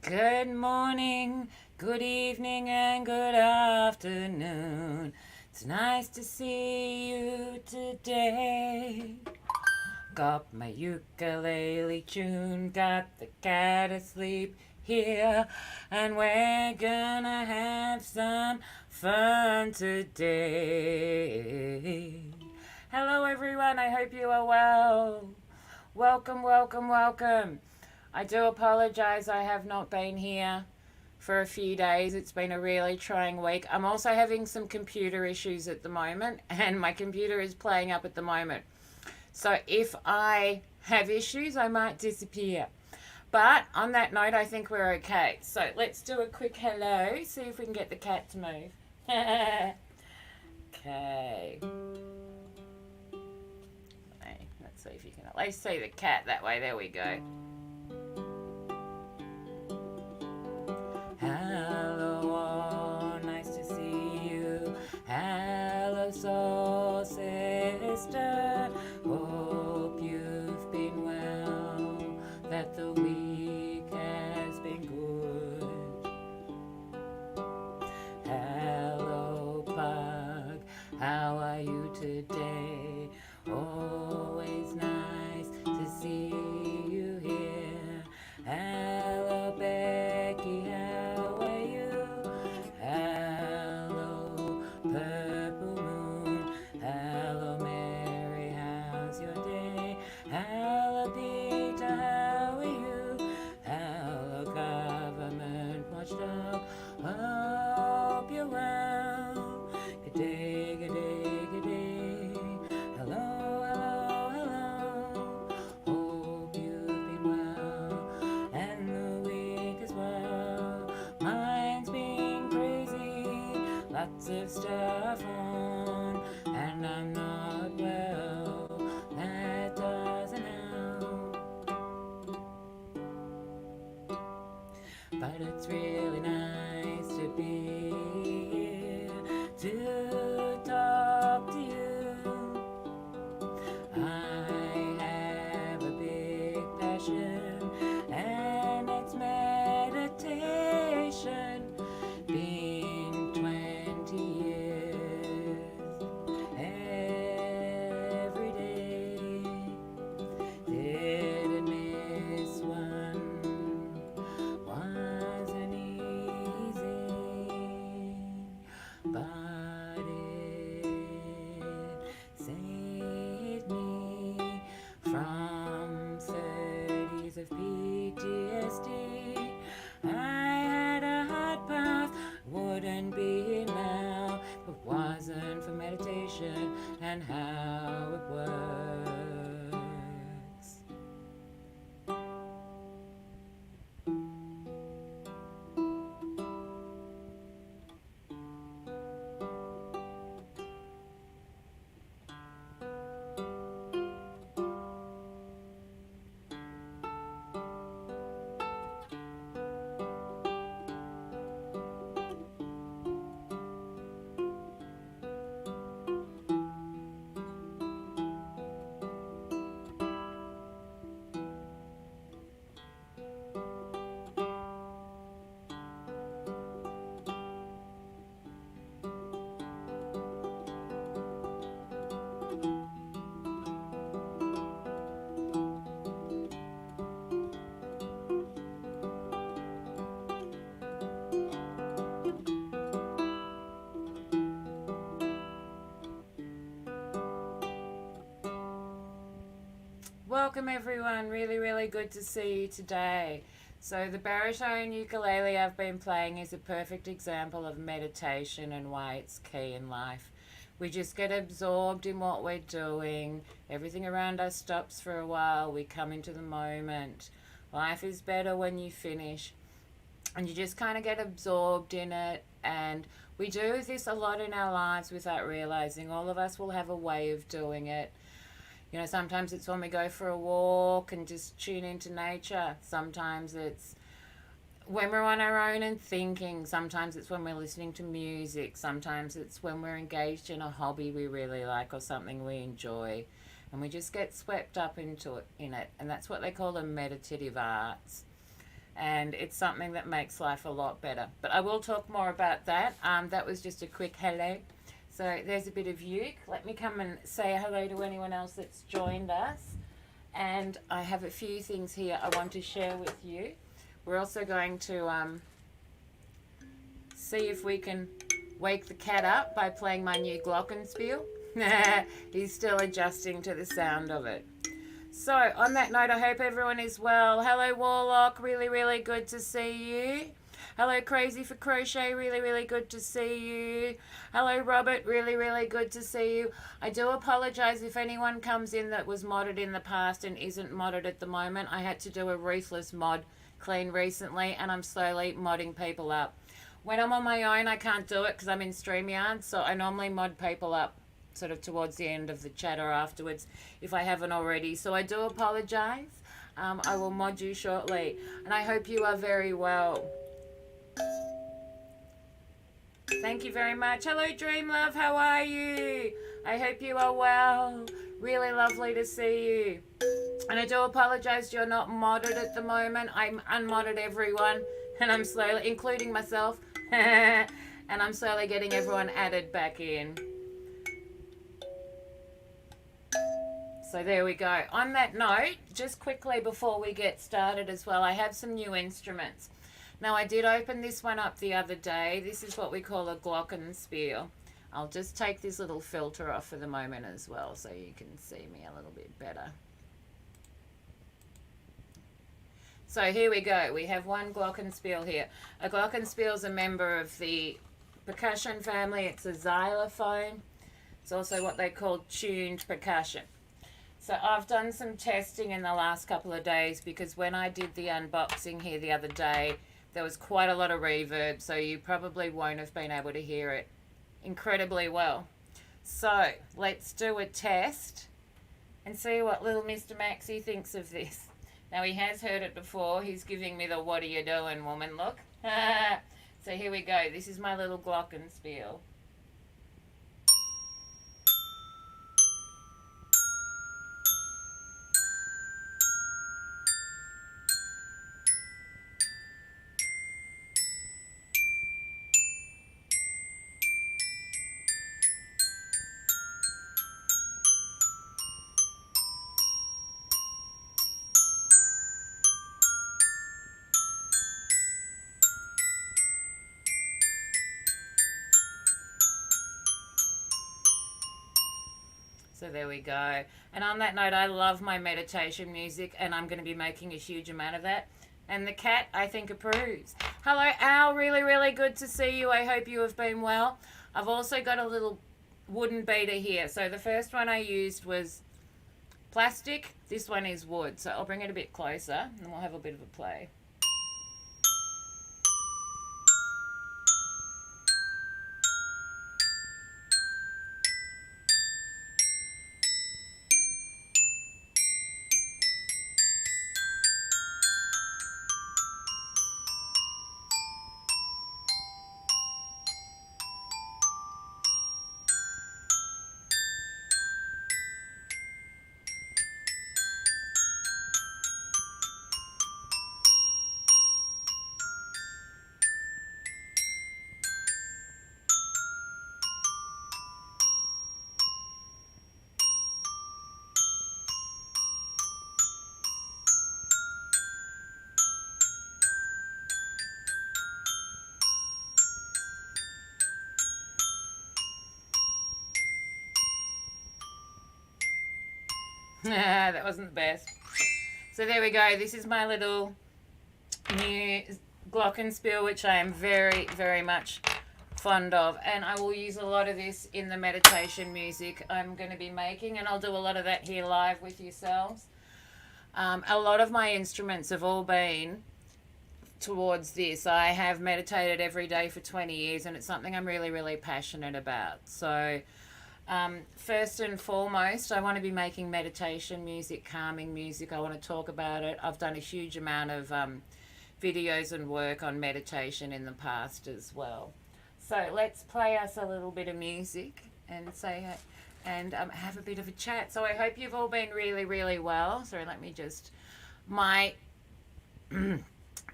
Good morning, good evening, and good afternoon. It's nice to see you today. Got my ukulele tune, got the cat asleep here, and we're gonna have some fun today. Hello, everyone. I hope you are well. Welcome, welcome, welcome. I do apologize, I have not been here for a few days. It's been a really trying week. I'm also having some computer issues at the moment, and my computer is playing up at the moment. So if I have issues, I might disappear. But on that note, I think we're okay. So let's do a quick hello, see if we can get the cat to move. Okay. Let's see if you can at least see the cat that way. There we go. Hello all, nice to see you. Hello soul sister, hope you've been well, that the week has been good. Hello pug, how are you today? Always nice to see you here. Hello Becky, how are you? Hello Purple Moon, hello Mary, how's your day? Hello Peter, how are you? Hello Government Watchdog, hope you're well. Good day, good day, good day. Hello, hello, hello. Hope you've been well, and the week as well. Mine's been crazy, lots of stuff on, and I'm not well. That doesn't help, but it's really nice to be here to talk to you. I have a big passion, and it's meditation. Been 20 years, every day. Didn't miss one, wasn't easy, but it saved me from 30s of PTSD. I had a hard path, wouldn't be here now if it wasn't for meditation and how it works. Welcome everyone, really good to see you today. So the baritone ukulele I've been playing is a perfect example of meditation and why it's key in life. We just get absorbed in what we're doing. Everything around us stops for a while. We come into the moment. Life is better when you finish. And you just kind of get absorbed in it. And we do this a lot in our lives without realizing. All of us will have a way of doing it. You know, sometimes it's when we go for a walk and just tune into nature. Sometimes it's when we're on our own and thinking. Sometimes it's when we're listening to music. Sometimes it's when we're engaged in a hobby we really like or something we enjoy. and we just get swept up into it, in it, and that's what they call the meditative arts. and it's something that makes life a lot better. But I will talk more about that. That was just a quick hello. So there's a bit of uke. Let me come and say hello to anyone else that's joined us. And I have a few things here I want to share with you. We're also going to see if we can wake the cat up by playing my new Glockenspiel. He's still adjusting to the sound of it. So on that note, I hope everyone is well. Hello Warlock, really, really good to see you. Hello Crazy for Crochet, really, really good to see you. Hello Robert, really, really good to see you. I do apologise if anyone comes in that was modded in the past and isn't modded at the moment. I had to do a ruthless mod clean recently and I'm slowly modding people up. When I'm on my own, I can't do it because I'm in StreamYard, so I normally mod people up sort of towards the end of the chat or afterwards if I haven't already. So I do apologise. I will mod you shortly. And I hope you are very well. Thank you very much. Hello, Dream Love. How are you? I hope you are well. Really lovely to see you. And I do apologise you're not modded at the moment. I'm unmodded everyone. And I'm slowly, including myself. And I'm slowly getting everyone added back in. So there we go. On that note, just quickly before we get started as well, I have some new instruments. Now I did open this one up the other day. This is what we call a Glockenspiel. I'll just take this little filter off for the moment as well so you can see me a little bit better. So here we go. We have one Glockenspiel here. A Glockenspiel is a member of the percussion family. It's a xylophone. It's also what they call tuned percussion. So I've done some testing in the last couple of days because when I did the unboxing here the other day, there was quite a lot of reverb, so you probably won't have been able to hear it incredibly well. So let's do a test and see what little Mr. Maxie thinks of this. Now he has heard it before. He's giving me the "what are you doing, woman" look. So here we go. This is my little Glockenspiel. So there we go. And on that note, I love my meditation music and I'm going to be making a huge amount of that. And the cat, I think, approves. Hello, Al. Really, really good to see you. I hope you have been well. I've also got a little wooden beater here. So the first one I used was plastic. This one is wood. So I'll bring it a bit closer and we'll have a bit of a play. That wasn't the best. So there we go. This is my little new Glockenspiel, which I am very, very much fond of. And I will use a lot of this in the meditation music I'm going to be making. And I'll do a lot of that here live with yourselves. A lot of my instruments have all been towards this. I have meditated every day for 20 years and it's something I'm really, really passionate about. So first and foremost, I want to be making meditation music, calming music. I want to talk about it. I've done a huge amount of videos and work on meditation in the past as well. So let's play us a little bit of music and say and have a bit of a chat. So I hope you've all been really, really well. Sorry, let me just, my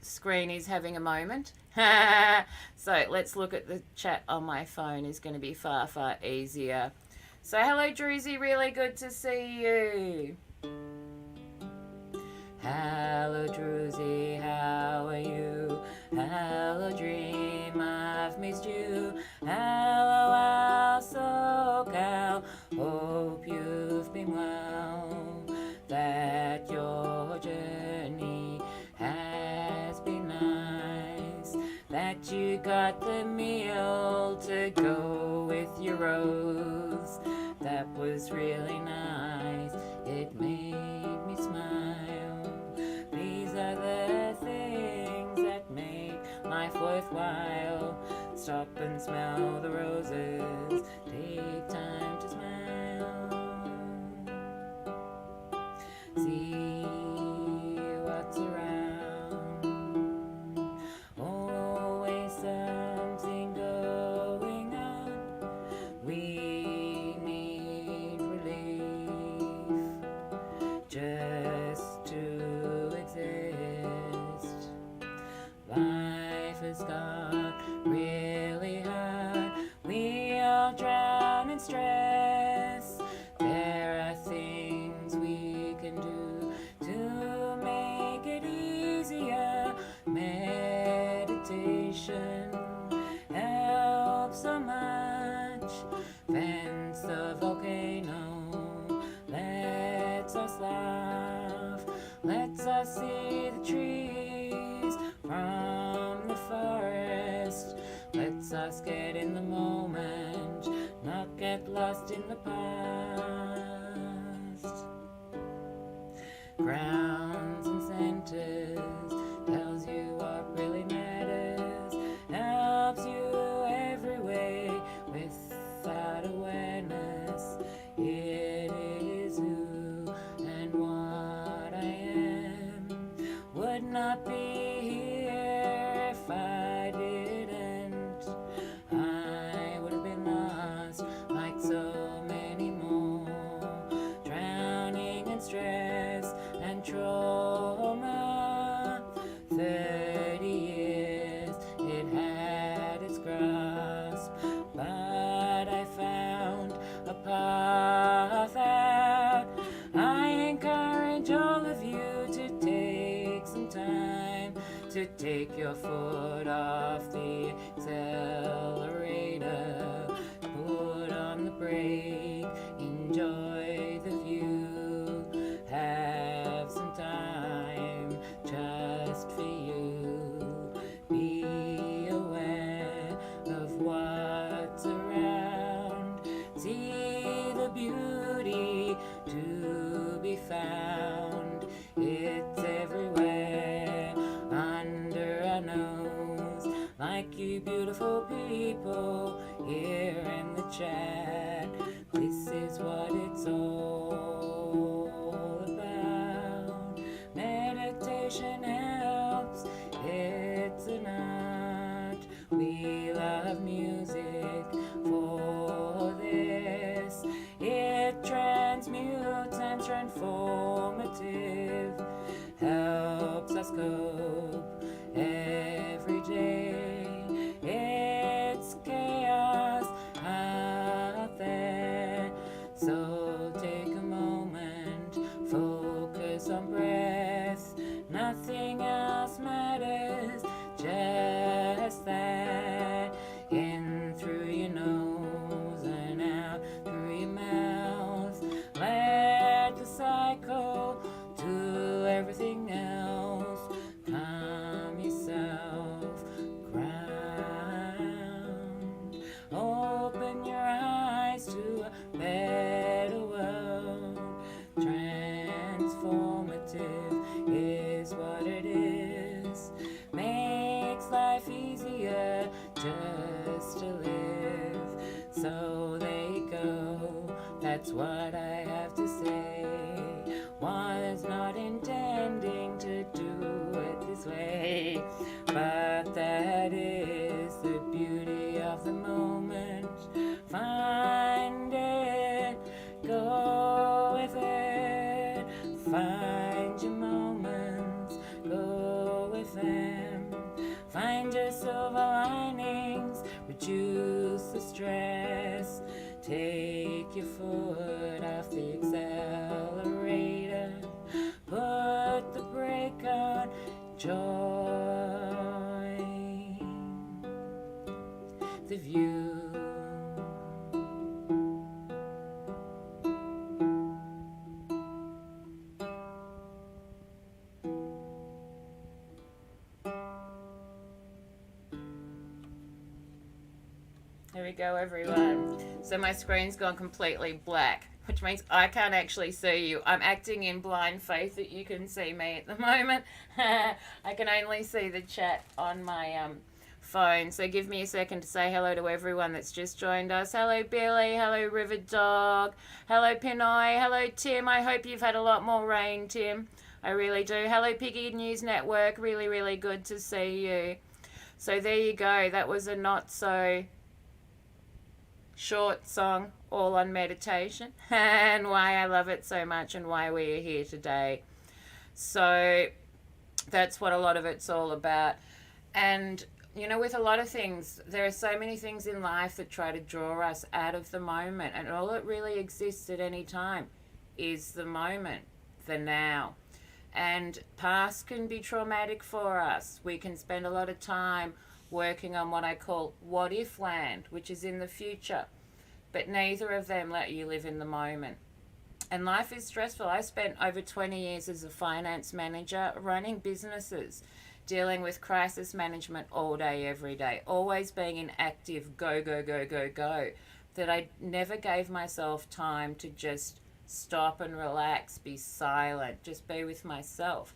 screen is having a moment. So let's look at the chat on my phone. Is going to be far, far easier. So hello, Druzy. Really good to see you. Hello, Druzy. How are you? Hello, Dream. I've missed you. Hello, our SoCal. Hope you've been well. That your journey has been nice. That you got the meal to go with your rose. That was really nice. It made me smile. These are the things that make life worthwhile. Stop and smell the roses. Take time to smile. See what's around. Always something going on. We need relief just to exist. Life has got really hard. We all drown in stress. There are things we can do to make it easier. Meditation helps so much. Vents the volcano, lets us laugh, lets us see the trees from the forest, lets us get in the moment, not get lost in the past. Grounds and centers, tells you what really matters, helps you every way without awareness. It is who and what I am. Would not be here if I didn't. I would have been lost like so many more, drowning in stress and trauma. 30 years it had its grasp, but I found a path out. I encourage all of you to take some time to take your foot off the accelerator, put on the brake, enjoy the view, have some time just for you. Be aware of what's around, see the beauty to be found. It's everywhere under our nose, like you beautiful people here in the chat. This is what it's all about. Meditation helps, it's an art. We love music for this. It transmutes and transformative, helps us cope every day. It's chaos out there, so take a moment, focus on breath. Nothing else matters, just that. In through your nose and out through your mouth. Let the cycle do everything else. Calm yourself, ground. Open your eyes to a better world. Transformative is what it is. Makes life easier just to live. So there you go, that's what I have to say. Was not intending to do it this way, but that is the beauty of the moment. Find it, go with it. Find your moments, go with it. Take your foot off the accelerator, put the brake on, join the view. There we go, everyone. So my screen's gone completely black, which means I can't actually see you. I'm acting in blind faith that you can see me at the moment. I can only see the chat on my phone. So give me a second to say hello to everyone that's just joined us. Hello, Billy. Hello, River Dog. Hello, Pinoy. Hello, Tim. I hope you've had a lot more rain, Tim. I really do. Hello, Piggy News Network. Really, really good to see you. So there you go. That was a not so short song all on meditation and why I love it so much and why we are here today. So that's what a lot of it's all about. And you know, with a lot of things, there are so many things in life that try to draw us out of the moment, and all that really exists at any time is the moment, the now. And past can be traumatic for us. We can spend a lot of time working on what I call what if land, which is in the future, but neither of them let you live in the moment. And life is stressful. I spent over 20 years as a finance manager running businesses, dealing with crisis management all day, every day, always being in active go, go, go, go, go, that I never gave myself time to just stop and relax, be silent, just be with myself.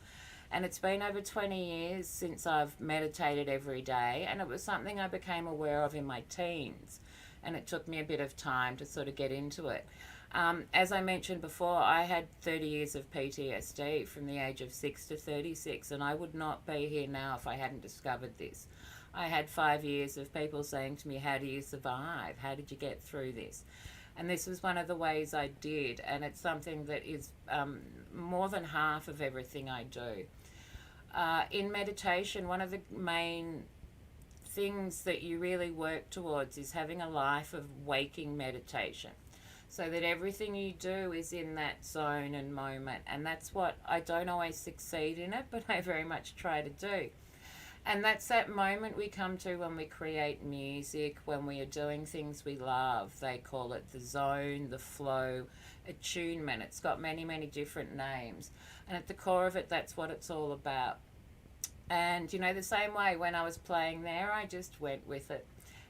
And it's been over 20 years since I've meditated every day, and it was something I became aware of in my teens, and it took me a bit of time to sort of get into it. As I mentioned before, I had 30 years of PTSD from the age of 6 to 36, and I would not be here now if I hadn't discovered this. I had 5 years of people saying to me, how do you survive? How did you get through this? And this was one of the ways I did, and it's something that is more than half of everything I do. In meditation, one of the main things that you really work towards is having a life of waking meditation, so that everything you do is in that zone and moment. And that's what I don't always succeed in it, but I very much try to do. And that's that moment we come to when we create music, when we are doing things we love. They call it the zone, the flow, attunement. It's got many, many different names. And at the core of it, that's what it's all about. And, you know, the same way when I was playing there, I just went with it.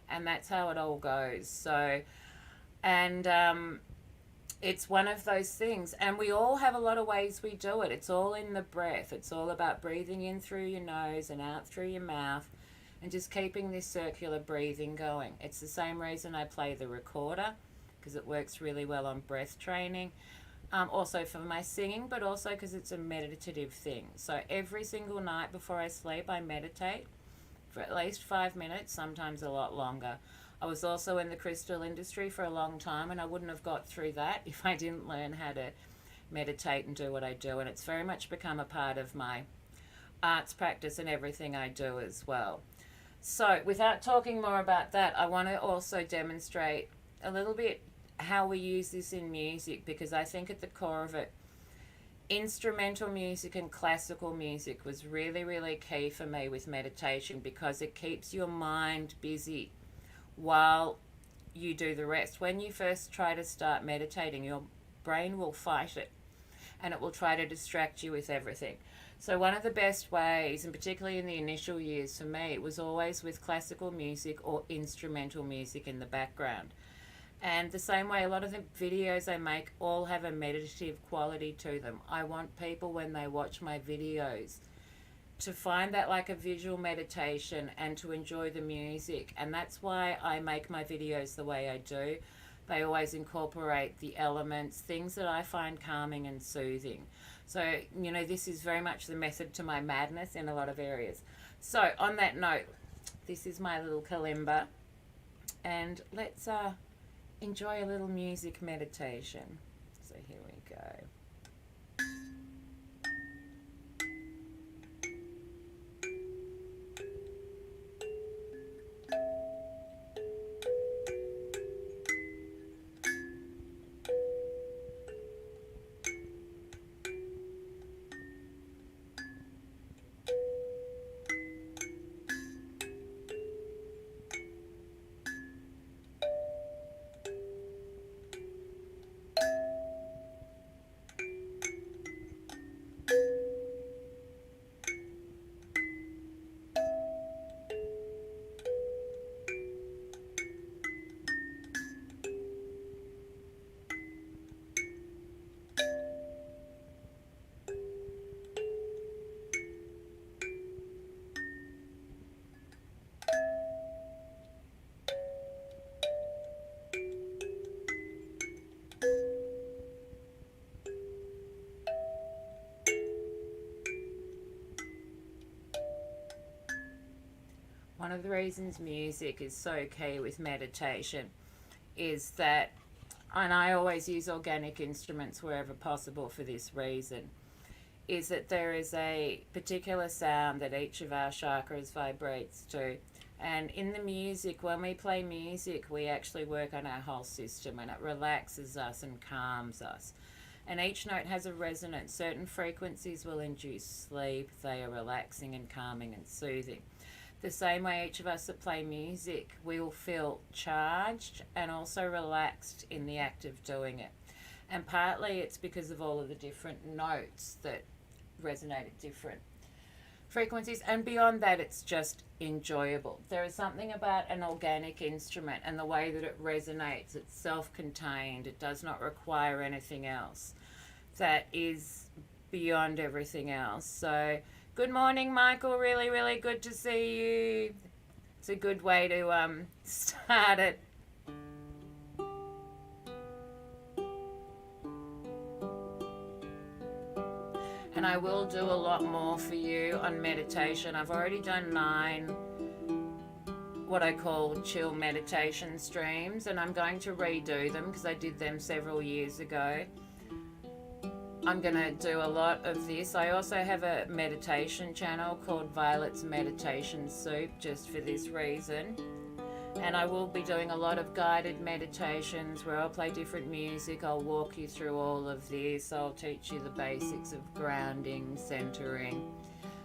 And that's how it all goes. So, and it's one of those things. And we all have a lot of ways we do it. It's all in the breath. It's all about breathing in through your nose and out through your mouth, and just keeping this circular breathing going. It's the same reason I play the recorder, because it works really well on breath training. Also for my singing, but also because it's a meditative thing. So every single night before I sleep, I meditate for at least 5 minutes, sometimes a lot longer. I was also in the crystal industry for a long time, and I wouldn't have got through that if I didn't learn how to meditate and do what I do. And it's very much become a part of my arts practice and everything I do as well. So without talking more about that, I want to also demonstrate a little bit how we use this in music, because I think at the core of it, instrumental music and classical music was really, really key for me with meditation, because it keeps your mind busy while you do the rest. When you first try to start meditating, your brain will fight it, and it will try to distract you with everything. So one of the best ways, and particularly in the initial years for me, it was always with classical music or instrumental music in the background. And the same way, a lot of the videos I make all have a meditative quality to them. I want people, when they watch my videos, to find that like a visual meditation and to enjoy the music. And that's why I make my videos the way I do. They always incorporate the elements, things that I find calming and soothing. So, you know, this is very much the method to my madness in a lot of areas. So on that note, this is my little kalimba, and let's enjoy a little music meditation. So here we go. One of the reasons music is so key with meditation is that, and I always use organic instruments wherever possible for this reason, is that there is a particular sound that each of our chakras vibrates to. And in the music, when we play music, we actually work on our whole system, and it relaxes us and calms us. And each note has a resonance. Certain frequencies will induce sleep. They are relaxing and calming and soothing. The same way each of us that play music, we will feel charged and also relaxed in the act of doing it. And partly it's because of all of the different notes that resonate at different frequencies, and beyond that it's just enjoyable. There is something about an organic instrument and the way that it resonates. It's self-contained, it does not require anything else, that is beyond everything else. So good morning, Michael, really, really good to see you. It's a good way to start it. And I will do a lot more for you on meditation. I've already done 9 what I call chill meditation streams, and I'm going to redo them because I did them several years ago. I'm going to do a lot of this. I also have a meditation channel called Violet's Meditation Soup just for this reason. And I will be doing a lot of guided meditations where I'll play different music. I'll walk you through all of this. I'll teach you the basics of grounding, centering.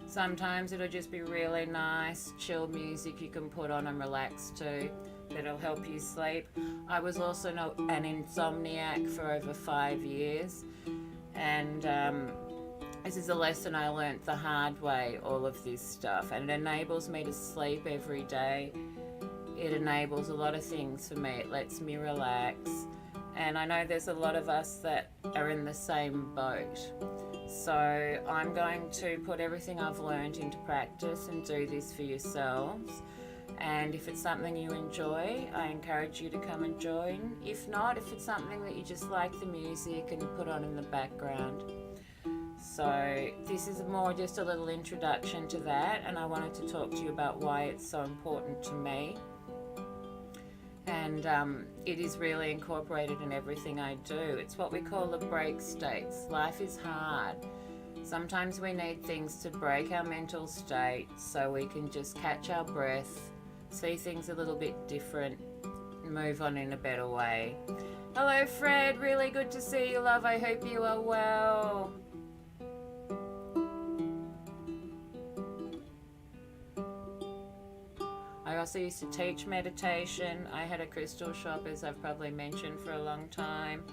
Sometimes it'll just be really nice, chill music you can put on and relax to. That'll help you sleep. I was also an insomniac for over 5 years. And this is a lesson I learnt the hard way, all of this stuff. And it enables me to sleep every day. It enables a lot of things for me. It lets me relax. And I know there's a lot of us that are in the same boat. So I'm going to put everything I've learned into practice and do this for yourselves. And if it's something you enjoy, I encourage you to come and join. If not, if it's something that you just like the music and put on in the background. So this is more just a little introduction to that, and I wanted to talk to you about why it's so important to me. And it is really incorporated in everything I do. It's what we call the break states. Life is hard. Sometimes we need things to break our mental state so we can just catch our breath, see things a little bit different, move on in a better way. Hello Fred, really good to see you, love. I hope you are well. I also used to teach meditation. I had a crystal shop, as I've probably mentioned, for a long time.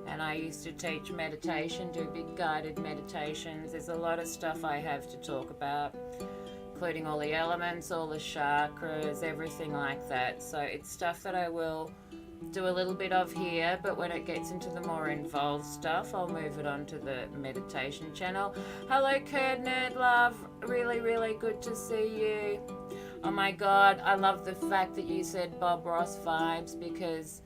And I used to teach meditation, do big guided meditations. There's a lot of stuff I have to talk about, including all the elements, all the chakras, everything like that. So it's stuff that I will do a little bit of here, but when it gets into the more involved stuff, I'll move it on to the meditation channel. Hello Kurt Nerd Love, really, really good to see you. Oh my God, I love the fact that you said Bob Ross vibes, because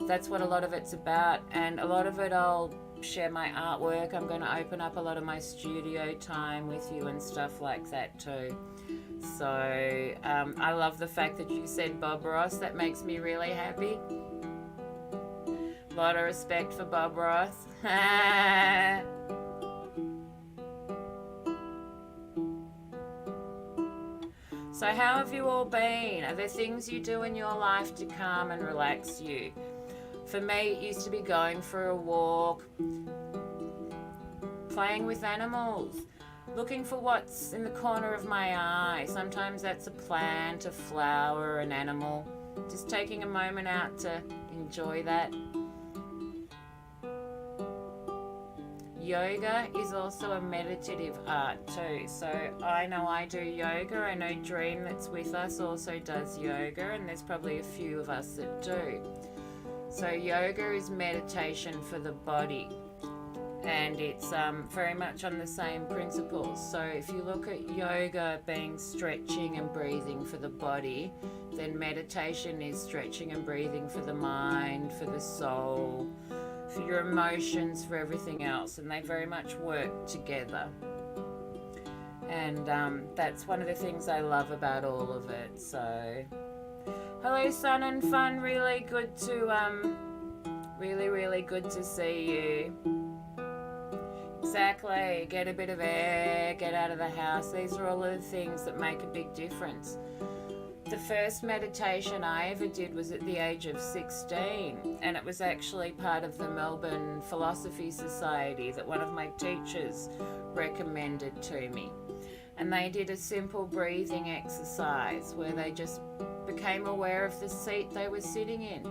that's what a lot of it's about. And a lot of it, I'll share my artwork. I'm going to open up a lot of my studio time with you and stuff like that too. So I love the fact that you said Bob Ross. That makes me really happy. A lot of respect for Bob Ross. So how have you all been? Are there things you do in your life to calm and relax you? For me, it used to be going for a walk, playing with animals, looking for what's in the corner of my eye. Sometimes that's a plant, a flower, an animal. Just taking a moment out to enjoy that. Yoga is also a meditative art too. So I know I do yoga. I know Dream, that's with us, also does yoga, and there's probably a few of us that do. So yoga is meditation for the body, and it's very much on the same principles. So if you look at yoga being stretching and breathing for the body, then meditation is stretching and breathing for the mind, for the soul, for your emotions, for everything else, and they very much work together. And that's one of the things I love about all of it. So, hello, Sun and Fun. Really good to really good to see you. Exactly. Get a bit of air. Get out of the house. These are all of the things that make a big difference. The first meditation I ever did was at the age of 16, and it was actually part of the Melbourne Philosophy Society that one of my teachers recommended to me. And they did a simple breathing exercise where they just became aware of the seat they were sitting in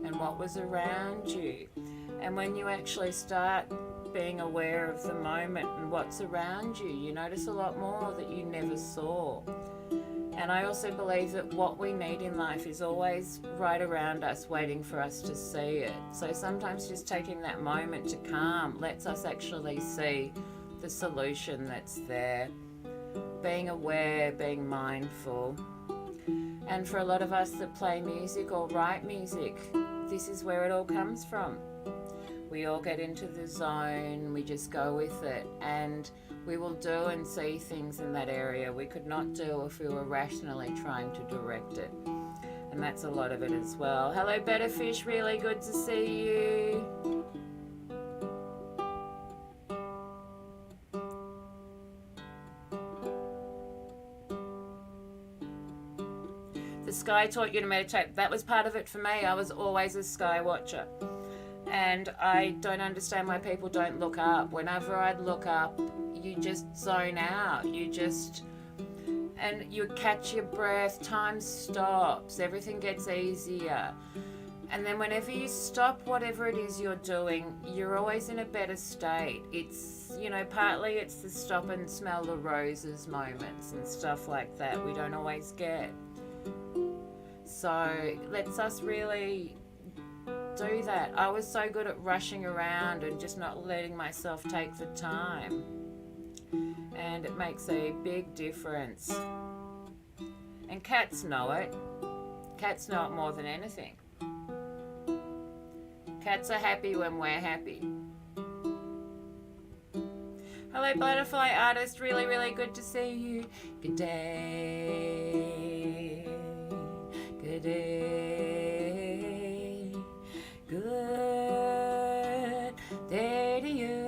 and what was around you. And when you actually start being aware of the moment and what's around you, you notice a lot more that you never saw. And I also believe that what we need in life is always right around us, waiting for us to see it. So sometimes just taking that moment to calm lets us actually see the solution that's there. Being aware, being mindful. And for a lot of us that play music or write music, this is where it all comes from. We all get into the zone, we just go with it, and we will do and see things in that area we could not do if we were rationally trying to direct it. And that's a lot of it as well. Hello, Better Fish, really good to see you. The sky taught you to meditate. That was part of it for me. I was always a sky watcher. And I don't understand why people don't look up. Whenever I'd look up, you just zone out. And you catch your breath, time stops, everything gets easier. And then whenever you stop whatever it is you're doing, you're always in a better state. It's, partly it's the stop and smell the roses moments and stuff like that we don't always get. So it lets us really do that. I was so good at rushing around and just not letting myself take the time. And it makes a big difference. And cats know it. Cats know it more than anything. Cats are happy when we're happy. Hello, Butterfly Artist. Really, really good to see you. Good day. Good day. Good day to you.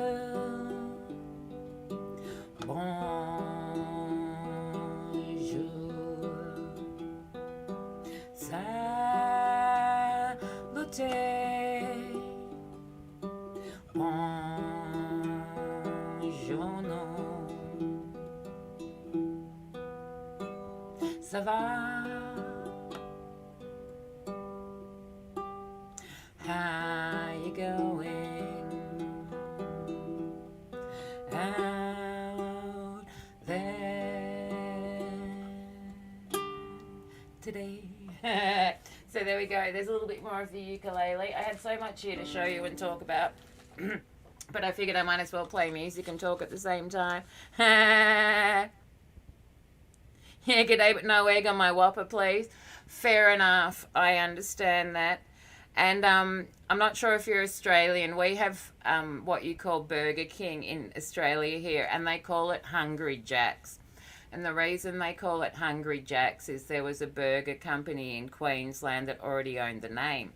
Bonjour. Salute. Buongiorno. Ça va? How you going out there today? So there we go. There's a little bit more of the ukulele. I had so much here to show you and talk about, but I figured I might as well play music and talk at the same time. Yeah, good day, but no egg on my Whopper, please. Fair enough. I understand that. And I'm not sure if you're Australian. We have what you call Burger King in Australia here, and they call it Hungry Jack's. And the reason they call it Hungry Jack's is there was a burger company in Queensland that already owned the name.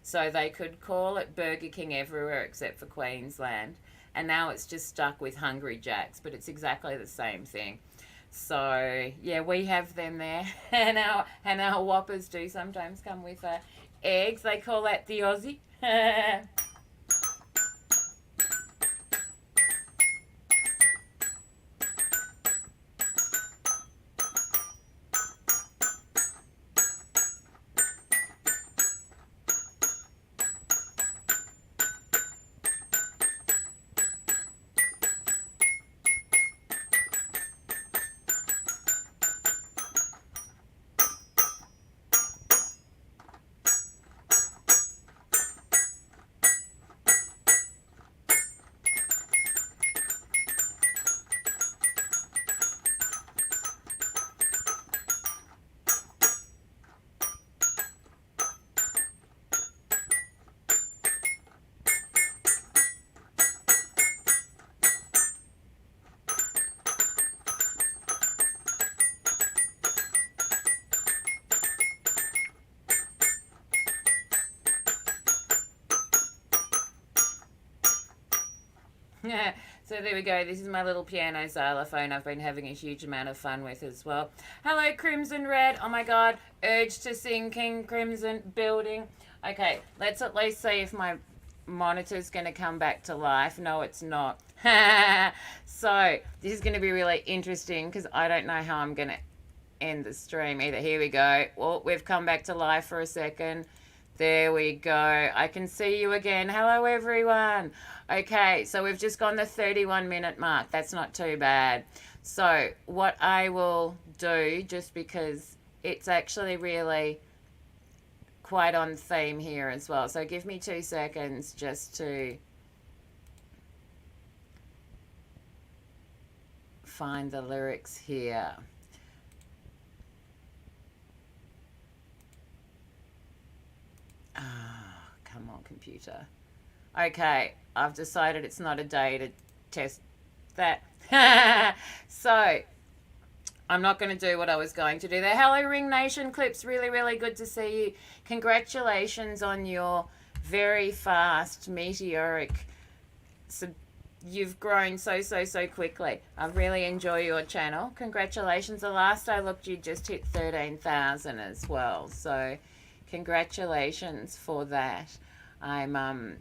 So they could call it Burger King everywhere except for Queensland. And now it's just stuck with Hungry Jack's, but it's exactly the same thing. So, yeah, we have them there. And our Whoppers do sometimes come with eggs. They call that the Aussie. Yeah, so there we go. This is my little piano xylophone I've been having a huge amount of fun with as well. Hello, Crimson Red. Oh my god, urge to sing King Crimson building. Okay, let's at least see if my monitor's going to come back to life. No, it's not. So, this is going to be really interesting because I don't know how I'm going to end the stream either. Here we go. Well, we've come back to life for a second. There we go. I can see you again. Hello, everyone. Okay, so we've just gone the 31-minute mark. That's not too bad. So what I will do, just because it's actually really quite on theme here as well. So give me 2 seconds just to find the lyrics here. Come on, computer. Okay, I've decided it's not a day to test that. So, I'm not going to do what I was going to do there. Hello, Ring Nation Clips. Really, really good to see you. Congratulations on your very fast, meteoric... You've grown so quickly. I really enjoy your channel. Congratulations. The last I looked, you just hit 13,000 as well. So... congratulations for that. I'm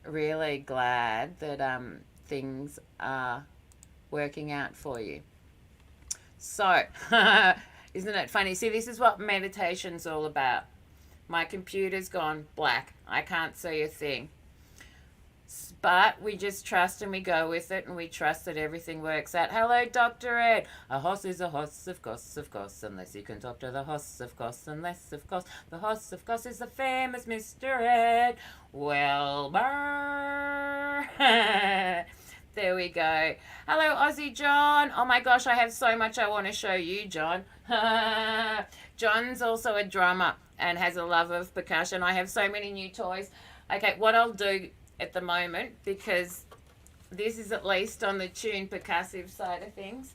really glad that things are working out for you. So, isn't it funny? See, this is what meditation's all about. My computer's gone black. I can't see a thing. But we just trust and we go with it and we trust that everything works out. Hello, Dr. Ed. A horse is a horse, of course, unless you can talk to the horse, of course, unless, of course, the horse, of course, is the famous Mr. Ed. Well, there we go. Hello, Aussie John. Oh my gosh, I have so much I want to show you, John. John's also a drummer and has a love of percussion. I have so many new toys. Okay, what I'll do at the moment, because this is at least on the tune percussive side of things,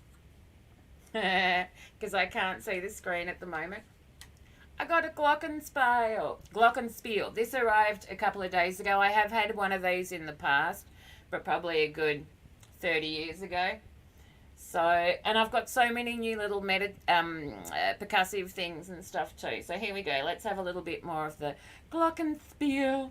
because I can't see the screen at the moment. I got a Glockenspiel. This arrived a couple of days ago. I have had one of these in the past, but probably a good 30 years ago. So, and I've got so many new little percussive things and stuff too. So here we go. Let's have a little bit more of the Glockenspiel.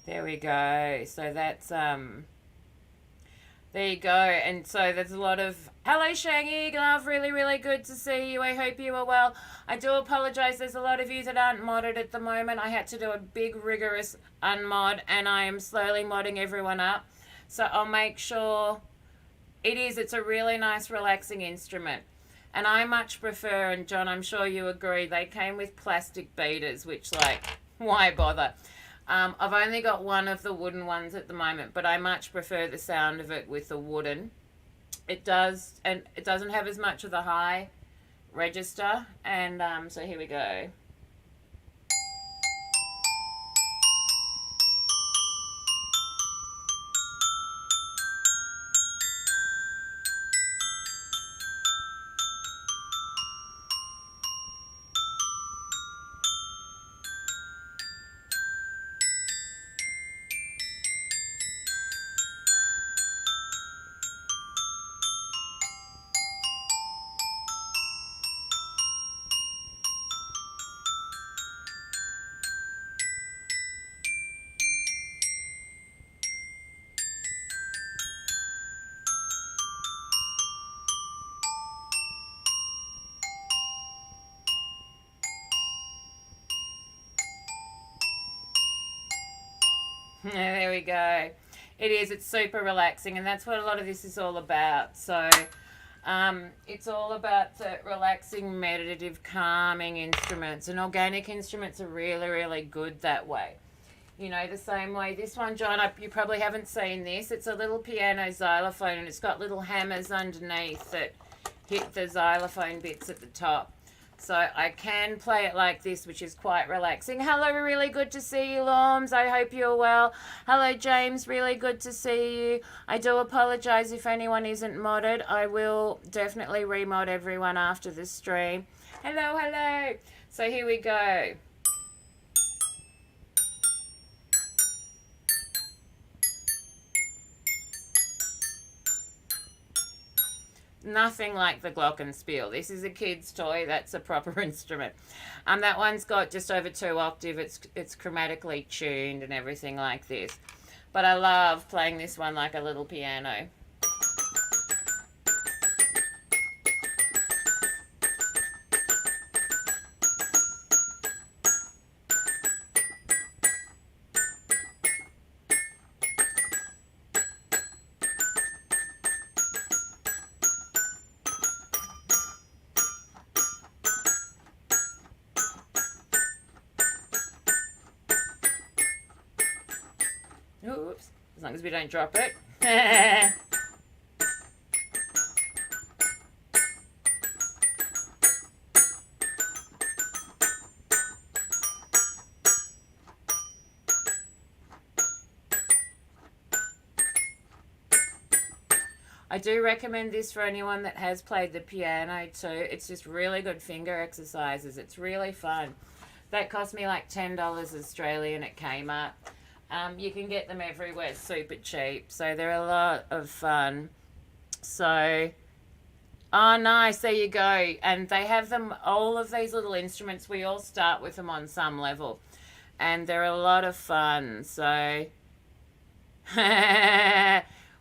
There we go. So that's there you go. And so there's a lot of hello Shangy Glove, really, really good to see you. I hope you are well. I do apologize, there's a lot of you that aren't modded at the moment. I had to do a big rigorous unmod and I am slowly modding everyone up. So I'll make sure it's a really nice relaxing instrument. And I much prefer, and John, I'm sure you agree, they came with plastic beaters, which like, why bother? I've only got one of the wooden ones at the moment, but I much prefer the sound of it with the wooden. It does, and it doesn't have as much of the high register. And so here we go. There we go. It is. It's super relaxing, and that's what a lot of this is all about. So it's all about the relaxing, meditative, calming instruments, and organic instruments are really, really good that way. You know, the same way this one, John, you probably haven't seen this. It's a little piano xylophone, and it's got little hammers underneath that hit the xylophone bits at the top. So I can play it like this, which is quite relaxing. Hello, really good to see you, Lorms. I hope you're well. Hello, James. Really good to see you. I do apologise if anyone isn't modded. I will definitely remod everyone after the stream. Hello, hello. So here we go. Nothing like the Glockenspiel. This is a kid's toy. That's a proper instrument. That one's got just over 2 octaves. It's chromatically tuned and everything like this. But I love playing this one like a little piano. Oops, as long as we don't drop it. I do recommend this for anyone that has played the piano too. It's just really good finger exercises. It's really fun. That cost me like $10 Australian at Kmart. You can get them everywhere super cheap. So they're a lot of fun. So, oh nice, there you go. And they have them, all of these little instruments, we all start with them on some level. And they're a lot of fun. So,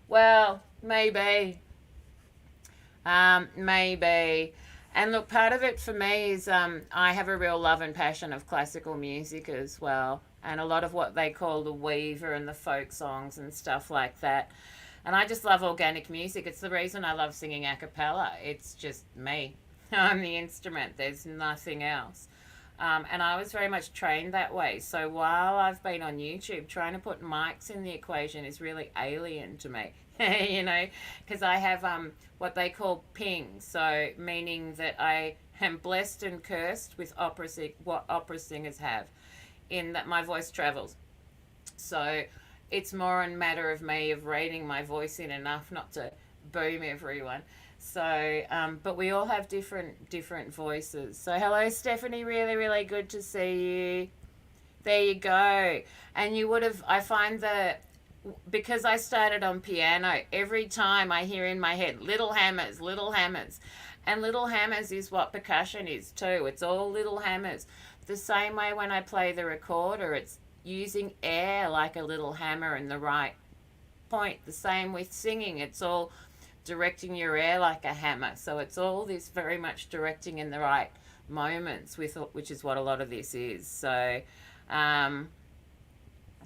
well, maybe. Maybe. And look, part of it for me is I have a real love and passion of classical music as well. And a lot of what they call the weaver and the folk songs and stuff like that. And I just love organic music. It's the reason I love singing a cappella. It's just me. I'm the instrument. There's nothing else. And I was very much trained that way. So while I've been on YouTube, trying to put mics in the equation is really alien to me. You know, because I have what they call ping. So meaning that I am blessed and cursed with what opera singers have, in that my voice travels. So it's more a matter of me of reining my voice in enough not to boom everyone. So, but we all have different voices. So hello, Stephanie. Really, really good to see you. There you go. And you would have, I find that because I started on piano, every time I hear in my head, little hammers, little hammers. And little hammers is what percussion is too. It's all little hammers. The same way when I play the recorder, it's using air like a little hammer in the right point. The same with singing. It's all directing your air like a hammer. So it's all this very much directing in the right moments, which is what a lot of this is. So,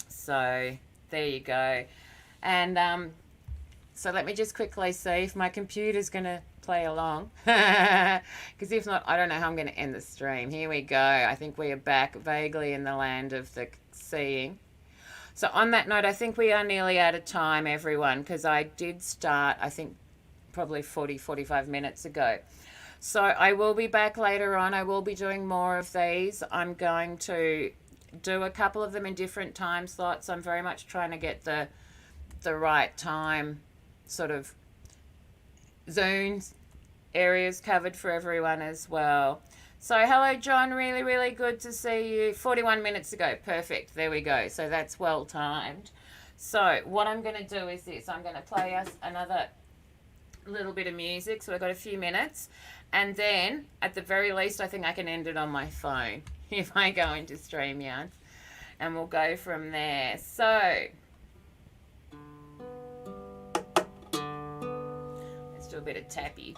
so there you go. And so let me just quickly see if my computer's going to play along, because if not, I don't know how I'm going to end the stream. Here we go. I think we are back vaguely in the land of the seeing. So on that note, I think we are nearly out of time, everyone, because I did start, I think, probably 45 minutes ago. So I will be back later on. I will be doing more of these. I'm going to do a couple of them in different time slots. I'm very much trying to get the right time sort of zones, areas covered for everyone as well. So hello John, really, really good to see you. 41 minutes ago, perfect, there we go. So that's well timed. So what I'm going to do is this, I'm going to play us another little bit of music, so I've got a few minutes, and then at the very least I think I can end it on my phone if I go into StreamYard, and we'll go from there. So let's do a bit of tappy.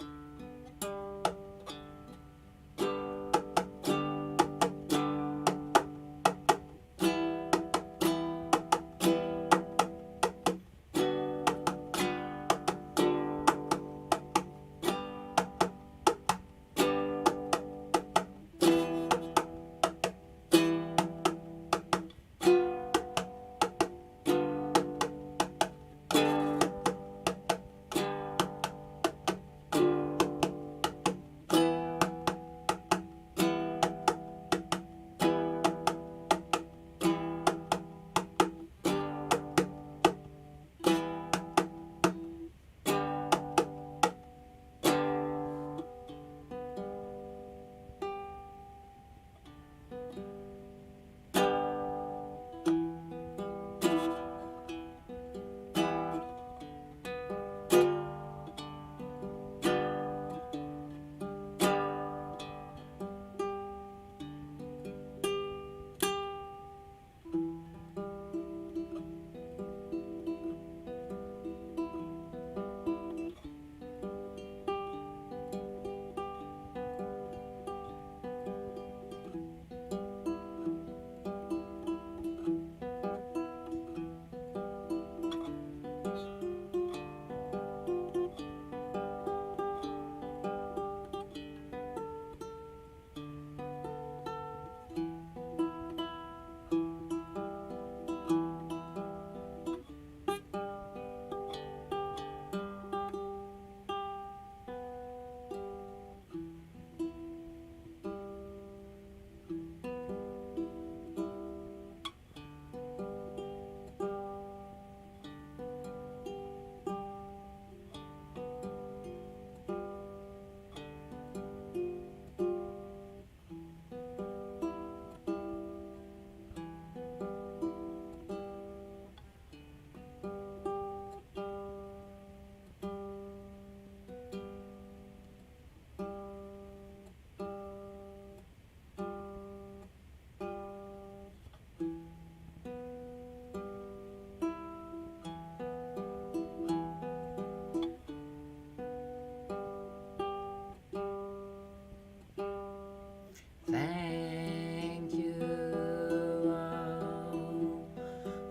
Thank you all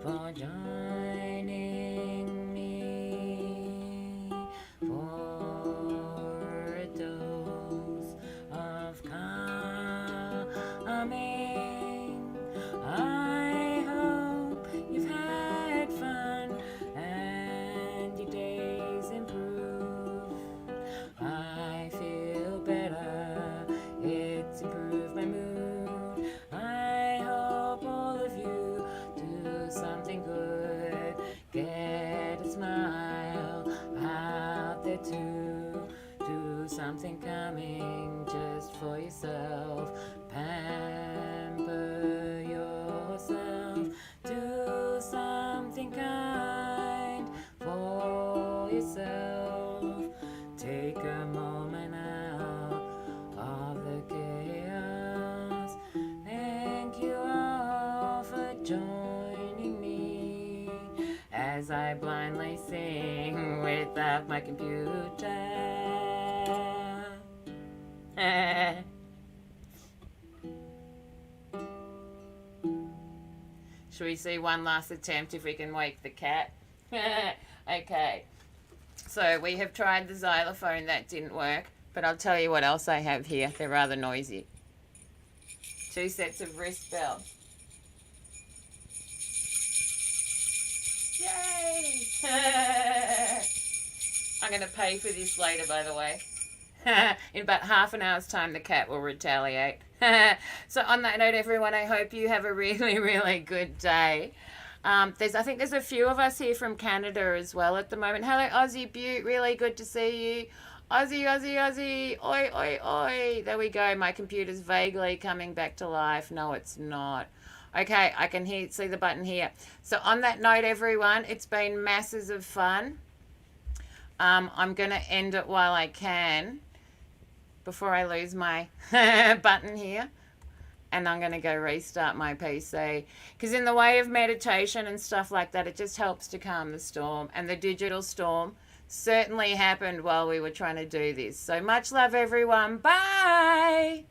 for joining me for a dose of calming. I hope you've had fun and your days improved. I feel better, it's improved my mood. I hope all of you do something good, get a smile out there too. Do something coming just for yourself, pamper yourself. Do something kind for yourself. Take a moment out of the chaos. Thank you all for joining me as I blindly sing without my computer. Should we see one last attempt if we can wake the cat? Okay. So we have tried the xylophone, that didn't work, but I'll tell you what else I have here. They're rather noisy. 2 sets of wrist bells. Yay! I'm going to pay for this later, by the way. In about half an hour's time, the cat will retaliate. So on that note, everyone, I hope you have a really, really good day. I think there's a few of us here from Canada as well at the moment. Hello, Aussie Butte. Really good to see you. Aussie, Aussie, Aussie. Oi, oi, oi. There we go. My computer's vaguely coming back to life. No, it's not. Okay, I can see the button here. So on that note, everyone, it's been masses of fun. I'm going to end it while I can before I lose my button here. And I'm going to go restart my PC. Because in the way of meditation and stuff like that, it just helps to calm the storm. And the digital storm certainly happened while we were trying to do this. So much love, everyone. Bye.